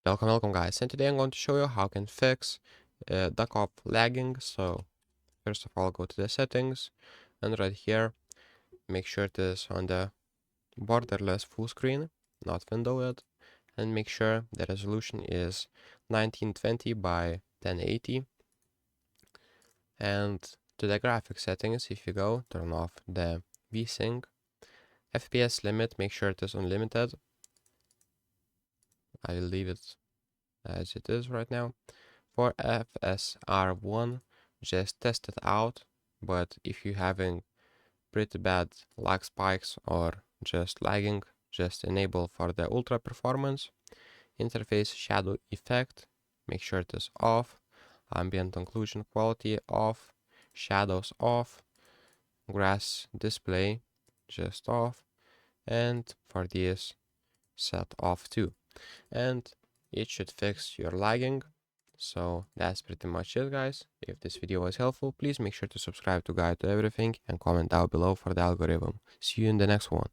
Welcome guys, and today I'm going to show you how I can fix Duckov lagging. So first of all, go to the settings, and right here make sure it is on the borderless full screen, not windowed, and make sure the resolution is 1920 by 1080. And to the graphics settings, if you go, turn off the VSync. FPS limit, make sure it is unlimited. I will leave it as it is right now. For FSR1, just test it out, but if you're having pretty bad lag spikes or just lagging, just enable for the ultra performance. Interface shadow effect, make sure it is off. Ambient occlusion quality off. Shadows off. Grass display just off. And for this, set off too. And it should fix your lagging. So that's pretty much it, guys. If this video was helpful, please make sure to subscribe to Guide to Everything and comment down below for the algorithm. See you in the next one.